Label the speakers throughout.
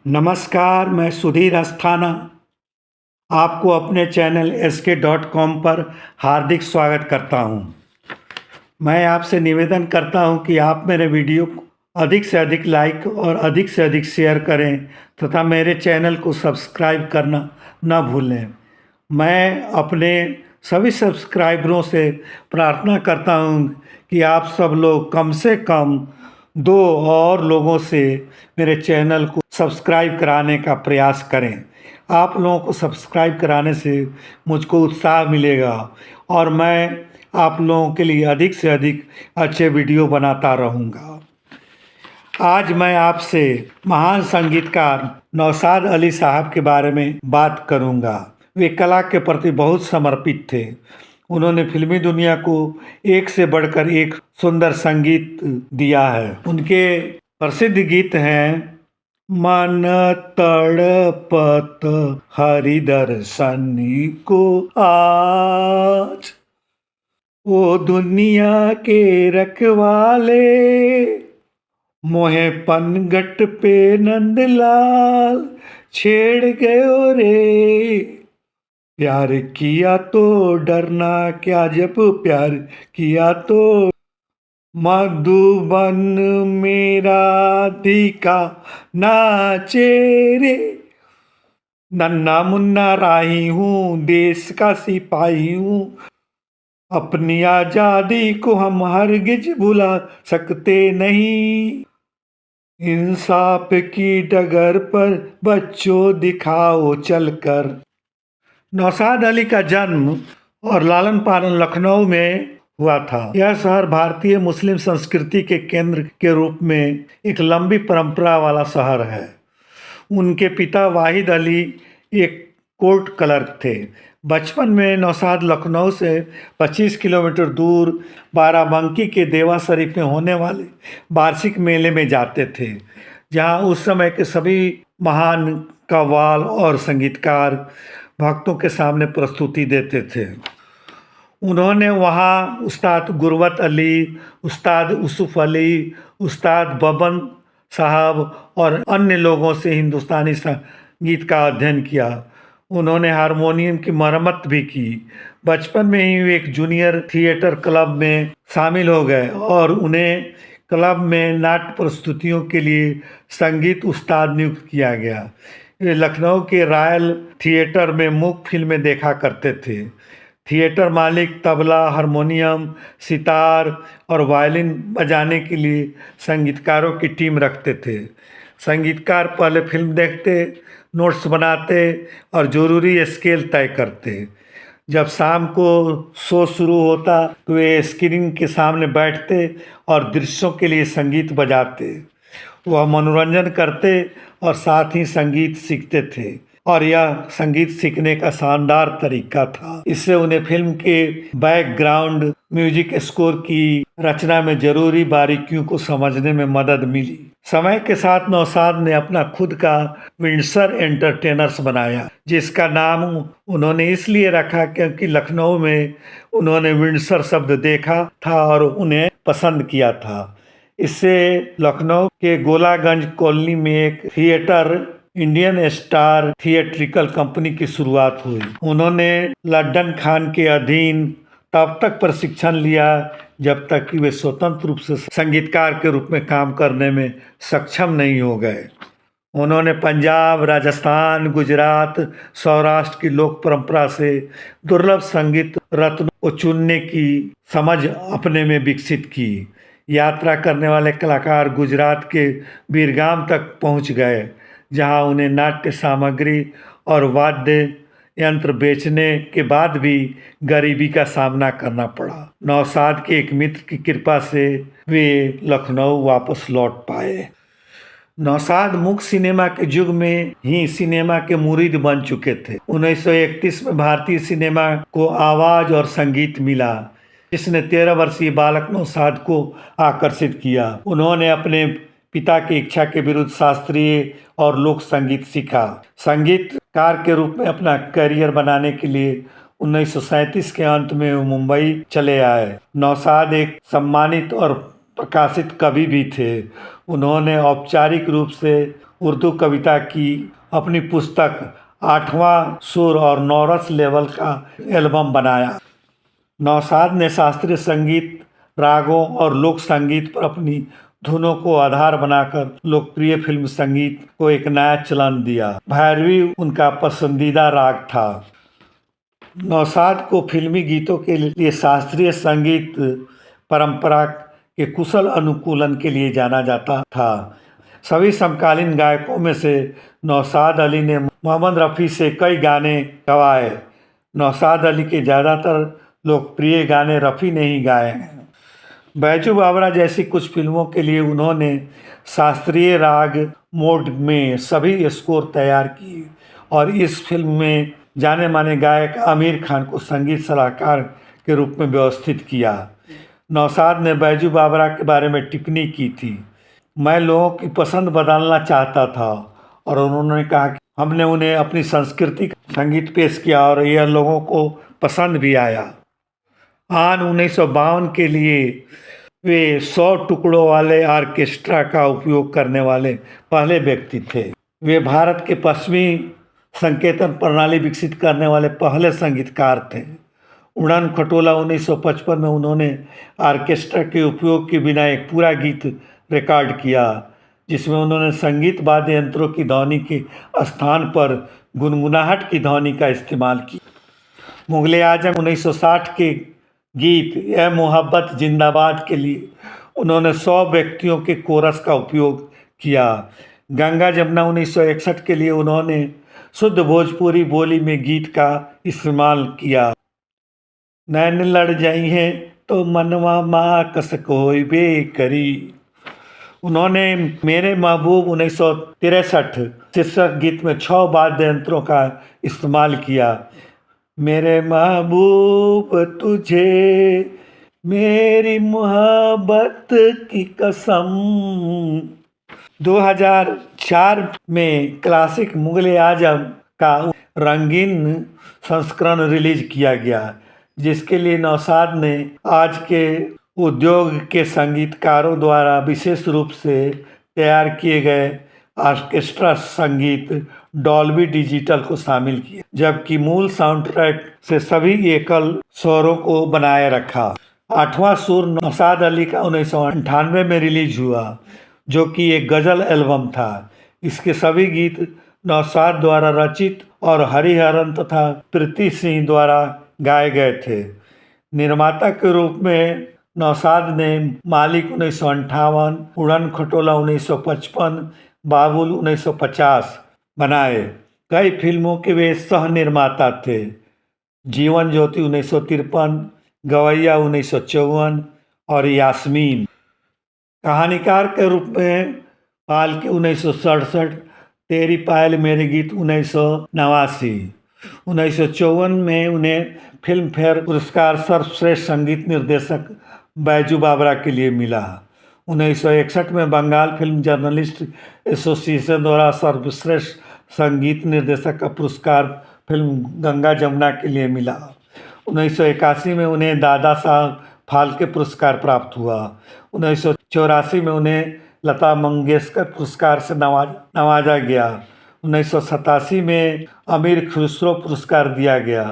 Speaker 1: नमस्कार, मैं सुधीर अस्थाना आपको अपने चैनल SK.com पर हार्दिक स्वागत करता हूं। मैं आपसे निवेदन करता हूं कि आप मेरे वीडियो को अधिक से अधिक लाइक और अधिक से अधिक शेयर करें तथा मेरे चैनल को सब्सक्राइब करना न भूलें। मैं अपने सभी सब्सक्राइबरों से प्रार्थना करता हूं कि आप सब लोग कम से कम 2 और लोगों से मेरे चैनल को सब्सक्राइब कराने का प्रयास करें। आप लोगों को सब्सक्राइब कराने से मुझको उत्साह मिलेगा और मैं आप लोगों के लिए अधिक से अधिक अच्छे वीडियो बनाता रहूँगा। आज मैं आपसे महान संगीतकार नौशाद अली साहब के बारे में बात करूँगा। वे कला के प्रति बहुत समर्पित थे। उन्होंने फिल्मी दुनिया को एक से बढ़कर एक सुंदर संगीत दिया है। उनके प्रसिद्ध गीत हैं मन तड़पत हरि दर्शन को आज, ओ दुनिया के रखवाले मोहे पनघट पे नंदलाल छेड़ गयो रे, प्यार किया तो डरना क्या जब प्यार किया तो, मधुबन मेरा राधिका नाचे रे, नन्ना मुन्ना राही हूँ देश का सिपाही हूँ, अपनी आजादी को हम हरगिज भुला सकते नहीं, इंसाफ की डगर पर बच्चों दिखाओ चलकर। नौशाद अली का जन्म और लालन पालन लखनऊ में हुआ था। यह शहर भारतीय मुस्लिम संस्कृति के केंद्र के रूप में एक लंबी परंपरा वाला शहर है। उनके पिता वाहिद अली एक कोर्ट क्लर्क थे। बचपन में नौशाद लखनऊ से 25 किलोमीटर दूर बाराबंकी के देवा शरीफ में होने वाले वार्षिक मेले में जाते थे, जहां उस समय के सभी महान कव्वाल और संगीतकार भक्तों के सामने प्रस्तुति देते थे। उन्होंने वहाँ उस्ताद गुरबत अली, उस्ताद यूसुफ अली, उस्ताद बबन साहब और अन्य लोगों से हिंदुस्तानी संगीत का अध्ययन किया। उन्होंने हारमोनियम की मरम्मत भी की। बचपन में ही वे एक जूनियर थिएटर क्लब में शामिल हो गए और उन्हें क्लब में नाट्य प्रस्तुतियों के लिए संगीत उस्ताद नियुक्त किया गया। वे लखनऊ के रॉयल थिएटर में मूक फिल्में देखा करते थे। थिएटर मालिक तबला, हारमोनियम, सितार और वायलिन बजाने के लिए संगीतकारों की टीम रखते थे। संगीतकार पहले फिल्म देखते, नोट्स बनाते और ज़रूरी स्केल तय करते। जब शाम को शो शुरू होता तो वे स्क्रीन के सामने बैठते और दृश्यों के लिए संगीत बजाते। वह मनोरंजन करते और साथ ही संगीत सीखते थे और यह संगीत सीखने का शानदार तरीका था। इससे उन्हें फिल्म के बैकग्राउंड म्यूजिक स्कोर की रचना में जरूरी बारीकियों को समझने में मदद मिली। समय के साथ नौशाद ने अपना खुद का विंडसर एंटरटेनर्स बनाया, जिसका नाम उन्होंने इसलिए रखा क्योंकि लखनऊ में उन्होंने विंडसर शब्द देखा था और उन्हें पसंद किया था। इससे लखनऊ के गोलागंज कॉलोनी में एक theatre Indian star theatrical company की शुरुआत हुई। उन्होंने लड्डन खान के अधीन तब तक प्रशिक्षण लिया जब तक कि वे स्वतंत्र रूप से संगीतकार के रूप में काम करने में सक्षम नहीं हो गए। उन्होंने पंजाब, राजस्थान, गुजरात, सौराष्ट्र की लोक परंपरा से दुर्लभ संगीत रत्न को चुनने की समझ अपने में विकसित की। यात्रा करने वाले कलाकार गुजरात के बीरगाम तक पहुंच गए, जहां उन्हें नाट्य सामग्री और वाद्य यंत्र बेचने के बाद भी गरीबी का सामना करना पड़ा। नौशाद के एक मित्र की कृपा से वे लखनऊ वापस लौट पाए। नौशाद मुख्य सिनेमा के युग में ही सिनेमा के मुरीद बन चुके थे। 1931 में भारतीय सिनेमा को आवाज और संगीत मिला, जिसने 13 वर्षीय बालक नौशाद को आकर्षित किया। उन्होंने अपने पिता की इच्छा के विरुद्ध शास्त्रीय और लोक संगीत सीखा। संगीतकार के रूप में अपना करियर बनाने के लिए 1937 के अंत में वो मुंबई चले आए। नौशाद एक सम्मानित और प्रकाशित कवि भी थे। उन्होंने औपचारिक रूप से उर्दू कविता की अपनी पुस्तक आठवां सुर और नौरस लेवल का एल्बम बनाया। नौशाद ने शास्त्रीय संगीत, रागों और लोक संगीत पर अपनी धुनों को आधार बनाकर लोकप्रिय फिल्म संगीत को एक नया चलन दिया। भैरवी उनका पसंदीदा राग था। नौशाद को फिल्मी गीतों के लिए शास्त्रीय संगीत परंपरा के कुशल अनुकूलन के लिए जाना जाता था। सभी समकालीन गायकों में से नौशाद अली ने मोहम्मद रफ़ी से कई गाने गवाए। नौशाद अली के ज़्यादातर लोकप्रिय गाने रफ़ी ने ही गाए हैं। बैजू बावरा जैसी कुछ फिल्मों के लिए उन्होंने शास्त्रीय राग मोड में सभी स्कोर तैयार किए और इस फिल्म में जाने माने गायक आमिर खान को संगीत सलाहकार के रूप में व्यवस्थित किया। नौशाद ने बैजू बावरा के बारे में टिप्पणी की थी, मैं लोगों की पसंद बदलना चाहता था और उन्होंने कहा कि हमने उन्हें अपनी संस्कृति का संगीत पेश किया और यह लोगों को पसंद भी आया। आन 1952 के लिए वे 100 टुकड़ों वाले ऑर्केस्ट्रा का उपयोग करने वाले पहले व्यक्ति थे। वे भारत के पश्चिमी संकेतन प्रणाली विकसित करने वाले पहले संगीतकार थे। उड़न खटोला 1955 में उन्होंने ऑर्केस्ट्रा के उपयोग के बिना एक पूरा गीत रिकॉर्ड किया, जिसमें उन्होंने संगीत वाद्य यंत्रों की ध्वनि के स्थान पर गुनगुनाहट की ध्वनि का इस्तेमाल किया। मुगले आजम 1960 के गीत ए मोहब्बत जिंदाबाद के लिए उन्होंने 100 व्यक्तियों के कोरस का उपयोग किया। गंगा जमुना 1961 के लिए उन्होंने शुद्ध भोजपुरी बोली में गीत का इस्तेमाल किया। नैन लड़ जाई हैं तो मनवा माँ कस कोई बेकरी। उन्होंने मेरे महबूब 1963 शीर्षक गीत में 6 वाद्य यंत्रों का इस्तेमाल किया। मेरे महबूब तुझे मेरी मोहब्बत की कसम। 2004 में क्लासिक मुगले आजम का रंगीन संस्करण रिलीज किया गया, जिसके लिए नौशाद ने आज के उद्योग के संगीतकारों द्वारा विशेष रूप से तैयार किए गए ऑर्केस्ट्रा संगीत डॉल्बी डिजिटल को शामिल किया, जबकि मूल साउंड ट्रैक से सभी एकल स्वरों को बनाए रखा। आठवां सुर नौशाद अली का 1998 में रिलीज हुआ, जो कि एक गज़ल एल्बम था। इसके सभी गीत नौशाद द्वारा रचित और हरिहरन तथा प्रीति सिंह द्वारा गाए गए थे। निर्माता के रूप में नौशाद ने मालिक 1958, उड़न खटोला 1955, बाबुल 1950 बनाए। कई फिल्मों के वे सह निर्माता थे। जीवन ज्योति 1953, गवैया 1954 और यास्मीन। कहानीकार के रूप में पालकी 1967, तेरी पायल मेरे गीत 1989। 1954 में उन्हें फिल्म फेयर पुरस्कार सर्वश्रेष्ठ संगीत निर्देशक बैजू बावरा के लिए मिला। 1961 में बंगाल फिल्म जर्नलिस्ट एसोसिएशन द्वारा सर्वश्रेष्ठ संगीत निर्देशक का पुरस्कार फिल्म गंगा जमुना के लिए मिला। 1981 में उन्हें दादा साहब फाल्के पुरस्कार प्राप्त हुआ। 1984 में उन्हें लता मंगेशकर पुरस्कार से नवाजा गया। 1987 में अमीर खुसरो पुरस्कार दिया गया।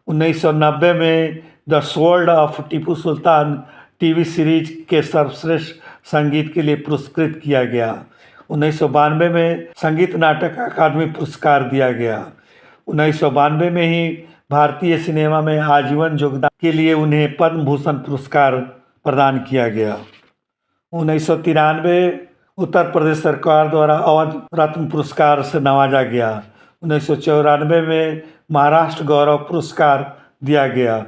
Speaker 1: 1990 में the sold off Tipu Sultan TV series के सर्वश्रेष्ठ संगीत के लिए पुरस्कृत किया गया। 1992 में संगीत नाटक अकादमी पुरस्कार दिया गया। 1992 में ही भारतीय सिनेमा में आजीवन योगदान के लिए उन्हें पद्म भूषण पुरस्कार प्रदान किया गया। 1993 उत्तर प्रदेश सरकार द्वारा अवध रत्न पुरस्कार से नवाजा गया। 1994 में महाराष्ट्र गौरव पुरस्कार दिया गया।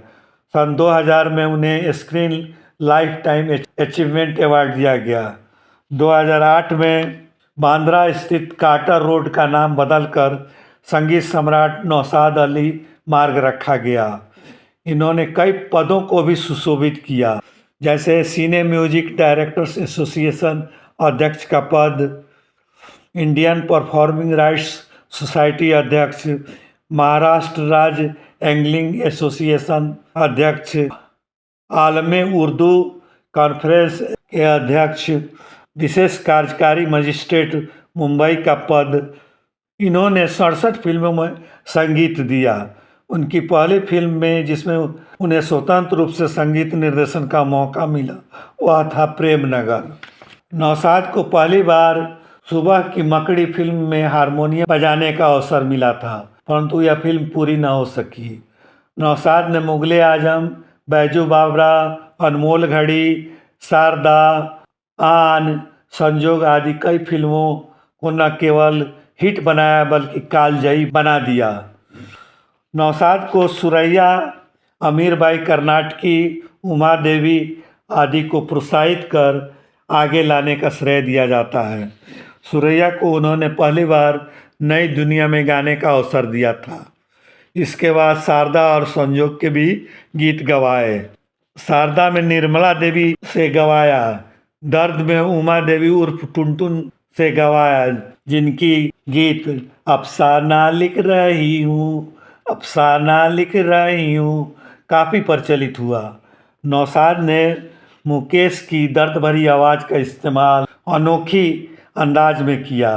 Speaker 1: सन 2000 में उन्हें screen life time achievement award दिया गया। 2008 में बांद्रा स्थित कार्टर रोड का नाम बदलकर संगीत सम्राट नौशाद अली मार्ग रखा गया। इन्होंने कई पदों को भी सुशोभित किया, जैसे सिने म्यूजिक डायरेक्टर्स एसोसिएशन अध्यक्ष का पद, इंडियन परफॉर्मिंग राइट्स सोसाइटी अध्यक्ष, महाराष्ट्र राज्य एंगलिंग एसोसिएशन अध्यक्ष, आलमे उर्दू कॉन्फ्रेंस के अध्यक्ष, विशेष कार्यकारी मजिस्ट्रेट मुंबई का पद। इन्होंने 67 फिल्मों में संगीत दिया। उनकी पहली फिल्म में जिसमें उन्हें स्वतंत्र रूप से संगीत निर्देशन का मौका मिला वह था प्रेम नगर। नौशाद को पहली बार सुबह की मकड़ी फिल्म में हारमोनियम बजाने का अवसर मिला था, परंतु यह फिल्म पूरी न हो सकी। नौशाद ने मुगले आजम, बैजू बावरा, अनमोल घड़ी, शारदा, आन, संजोग आदि कई फिल्मों को न केवल हिट बनाया बल्कि कालजयी बना दिया। नौशाद को सुरैया, अमीरबाई कर्नाटकी, उमा देवी आदि को प्रोत्साहित कर आगे लाने का श्रेय दिया जाता है। सुरैया को उन्होंने पहली बार नई दुनिया में गाने का अवसर दिया था। इसके बाद शारदा और संजोग के भी गीत गवाए। शारदा में निर्मला देवी से गवाया, दर्द में उमा देवी उर्फ टुनटुन से गवाया, जिनकी गीत अफसाना लिख रही हूँ, अफसाना लिख रही हूँ काफ़ी प्रचलित हुआ। नौशाद ने मुकेश की दर्द भरी आवाज़ का इस्तेमाल अनोखी अंदाज में किया।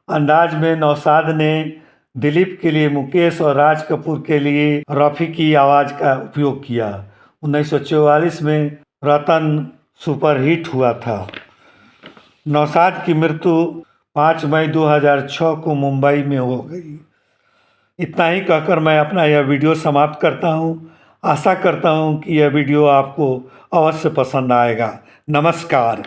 Speaker 1: अंदाज में नौशाद ने दिलीप के लिए मुकेश और राज कपूर के लिए रफ़ी की आवाज़ का उपयोग किया। 1944 में रतन सुपरहिट हुआ था। नौशाद की मृत्यु 5 मई 2006 को मुंबई में हो गई। इतना ही कहकर मैं अपना यह वीडियो समाप्त करता हूँ। आशा करता हूँ कि यह वीडियो आपको अवश्य पसंद आएगा। नमस्कार।